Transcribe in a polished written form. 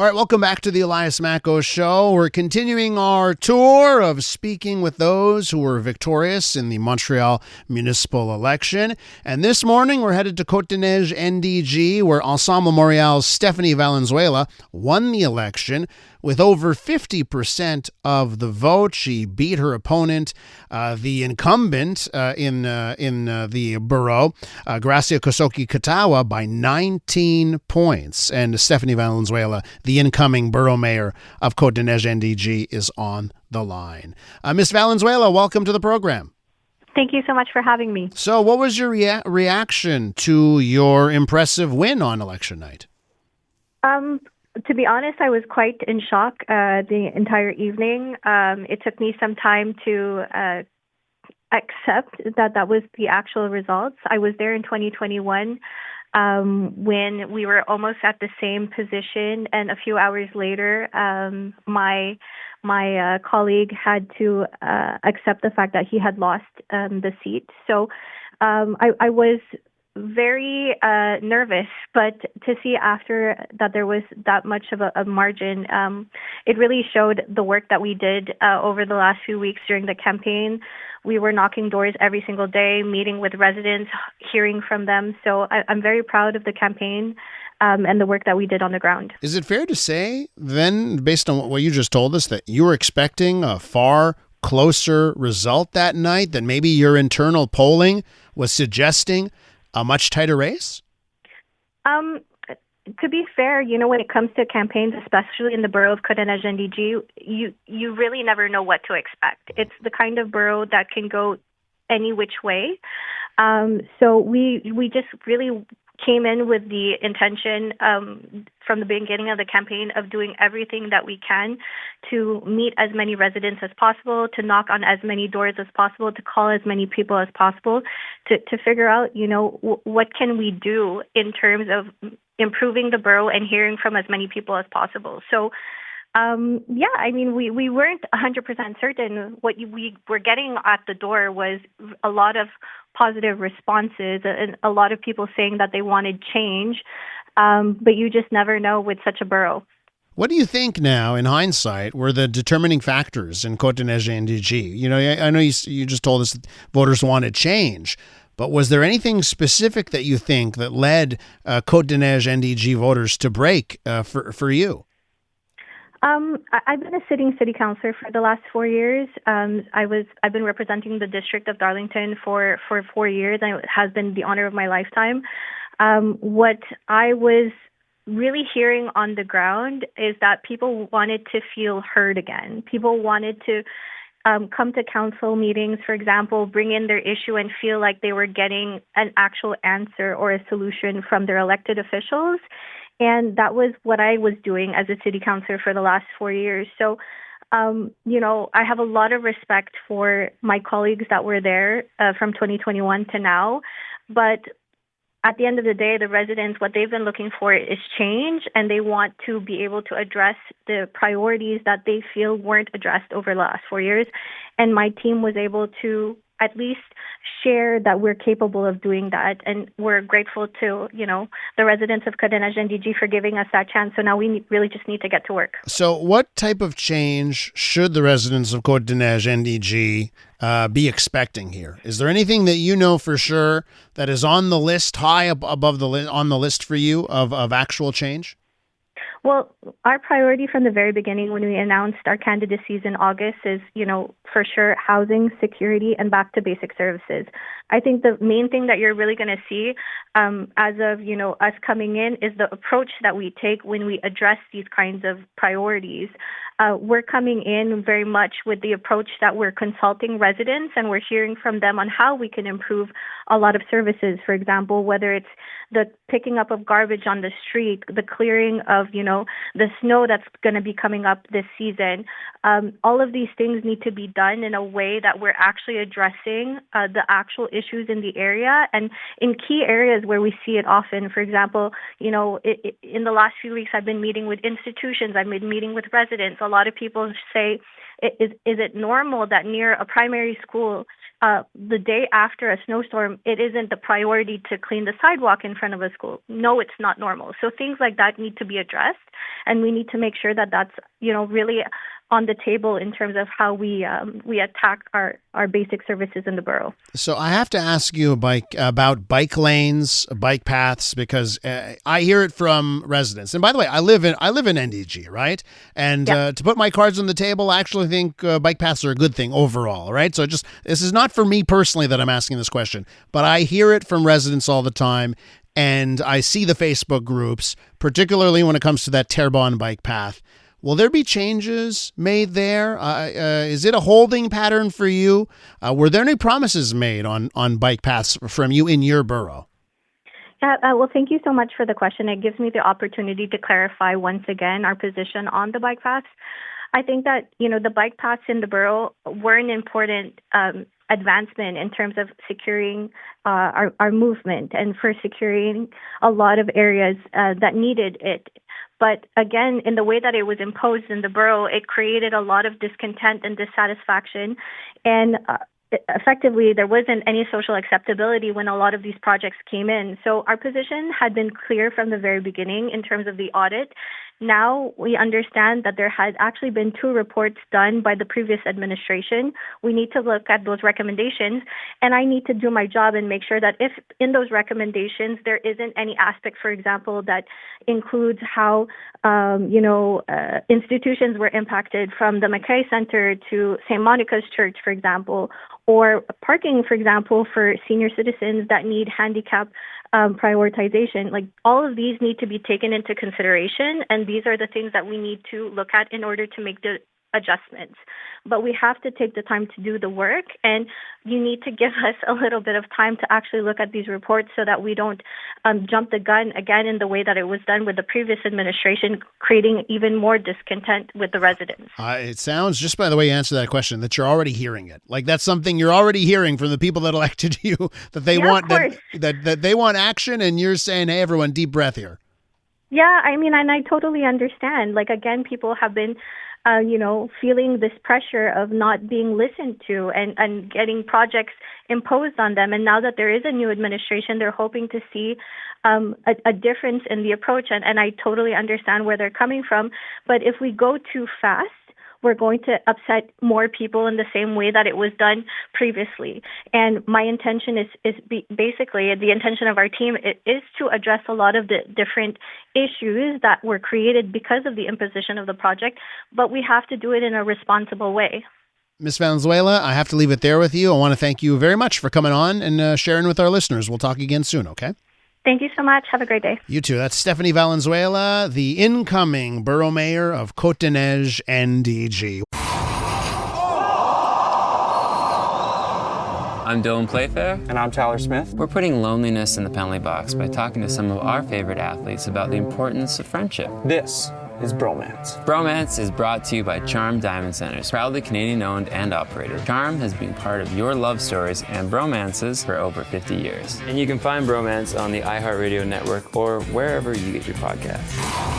All right, welcome back to the Elias Macko Show. We're continuing our tour of speaking with those who were victorious in the Montreal municipal election. And this morning, we're headed to Côte-des-Neiges NDG, where Ensemble Montréal's Stephanie Valenzuela won the election with over 50% of the vote. She beat her opponent, the incumbent in the borough, Gracia Kosoki-Katawa, by 19 points. And Stephanie Valenzuela, the incoming borough mayor of Côte-des-Neiges NDG, is on the line. Miss Valenzuela, welcome to the program. Thank you so much for having me. So what was your reaction to your impressive win on election night? To be honest, I was quite in shock the entire evening. It took me some time to accept that was the actual results. I was there in 2021 when we were almost at the same position, and a few hours later, my colleague had to accept the fact that he had lost the seat. So I was very nervous, but to see after that there was that much of a margin, it really showed the work that we did over the last few weeks during the campaign. We were knocking doors every single day, meeting with residents, hearing from them. So I'm very proud of the campaign and the work that we did on the ground. Is it fair to say then, based on what you just told us, that you were expecting a far closer result that night, that maybe your internal polling was suggesting a much tighter race? To be fair, when it comes to campaigns, especially in the borough of Côte-des-Neiges NDG, you really never know what to expect. It's the kind of borough that can go any which way. So we just really came in with the intention from the beginning of the campaign of doing everything that we can to meet as many residents as possible, to knock on as many doors as possible, to call as many people as possible, to figure out, what can we do in terms of improving the borough and hearing from as many people as possible. So, we weren't 100% certain. What we were getting at the door was a lot of positive responses and a lot of people saying that they wanted change, but you just never know with such a borough. What do you think now, in hindsight, were the determining factors in Côte-des-Neiges NDG? I know you just told us that voters wanted change, but was there anything specific that you think that led Côte-des-Neiges NDG voters to break for you? I've been a sitting city councillor for the last 4 years. I've been representing the district of Darlington for 4 years, and it has been the honor of my lifetime. What I was really hearing on the ground is that people wanted to feel heard again. People wanted to come to council meetings, for example, bring in their issue and feel like they were getting an actual answer or a solution from their elected officials. And that was what I was doing as a city councillor for the last 4 years. So, I have a lot of respect for my colleagues that were there from 2021 to now. But at the end of the day, the residents, what they've been looking for is change, and they want to be able to address the priorities that they feel weren't addressed over the last 4 years. And my team was able to at least share that we're capable of doing that. And we're grateful to, the residents of Côte-des-Neiges NDG for giving us that chance. So now we really just need to get to work. So what type of change should the residents of Côte-des-Neiges NDG be expecting here? Is there anything that you know for sure that is on the list, high above on the list for you of actual change? Well, our priority from the very beginning when we announced our candidacies in August is, for sure, housing, security, and back to basic services. I think the main thing that you're really going to see as of, us coming in is the approach that we take when we address these kinds of priorities. We're coming in very much with the approach that we're consulting residents and we're hearing from them on how we can improve a lot of services. For example, whether it's the picking up of garbage on the street, the clearing of, the snow that's going to be coming up this season. All of these things need to be done in a way that we're actually addressing the actual issues in the area and in key areas where we see it often. For example, in the last few weeks, I've been meeting with institutions. I've been meeting with residents. A lot of people say, is it normal that near a primary school the day after a snowstorm, it isn't the priority to clean the sidewalk in front of a school. No, it's not normal. So things like that need to be addressed, and we need to make sure that that's, really on the table in terms of how we attack our basic services in the borough. So I have to ask you about bike lanes, bike paths, because I hear it from residents. And by the way, I live in NDG, right? And to put my cards on the table, I actually think bike paths are a good thing overall, right? So this is not for me personally that I'm asking this question, but I hear it from residents all the time. And I see the Facebook groups, particularly when it comes to that Terrebonne bike path. Will there be changes made there? Is it a holding pattern for you? Were there any promises made on bike paths from you in your borough? Well, thank you so much for the question. It gives me the opportunity to clarify once again our position on the bike paths. I think that, the bike paths in the borough were an important advancement in terms of securing our movement and for securing a lot of areas that needed it. But again, in the way that it was imposed in the borough, it created a lot of discontent and dissatisfaction. And effectively, there wasn't any social acceptability when a lot of these projects came in. So our position had been clear from the very beginning in terms of the audit. Now we understand that there had actually been 2 reports done by the previous administration. We need to look at those recommendations, and I need to do my job and make sure that if in those recommendations there isn't any aspect, for example, that includes how institutions were impacted from the McKay Center to St. Monica's Church, for example, or parking, for example, for senior citizens that need handicap prioritization. Like, all of these need to be taken into consideration, and these are the things that we need to look at in order to make the adjustments. But we have to take the time to do the work, and you need to give us a little bit of time to actually look at these reports so that we don't jump the gun again in the way that it was done with the previous administration, creating even more discontent with the residents. It sounds, just by the way you answer that question, that you're already hearing it. Like, that's something you're already hearing from the people that elected you, that they want that they want action, and you're saying, hey, everyone, deep breath here. Yeah, I mean, and I totally understand. Like, again, people have been feeling this pressure of not being listened to and getting projects imposed on them. And now that there is a new administration, they're hoping to see a difference in the approach. And I totally understand where they're coming from. But if we go too fast, we're going to upset more people in the same way that it was done previously. And my intention is basically, the intention of our team is to address a lot of the different issues that were created because of the imposition of the project, but we have to do it in a responsible way. Ms. Valenzuela, I have to leave it there with you. I want to thank you very much for coming on and sharing with our listeners. We'll talk again soon, okay? Thank you so much. Have a great day. You too. That's Stephanie Valenzuela, the incoming borough mayor of Côte-des-Neiges, NDG. I'm Dylan Playfair. And I'm Tyler Smith. We're putting loneliness in the penalty box by talking to some of our favorite athletes about the importance of friendship. This is Bromance. Bromance is brought to you by Charm Diamond Centers, proudly Canadian-owned and operated. Charm has been part of your love stories and bromances for over 50 years. And you can find Bromance on the iHeartRadio network or wherever you get your podcasts.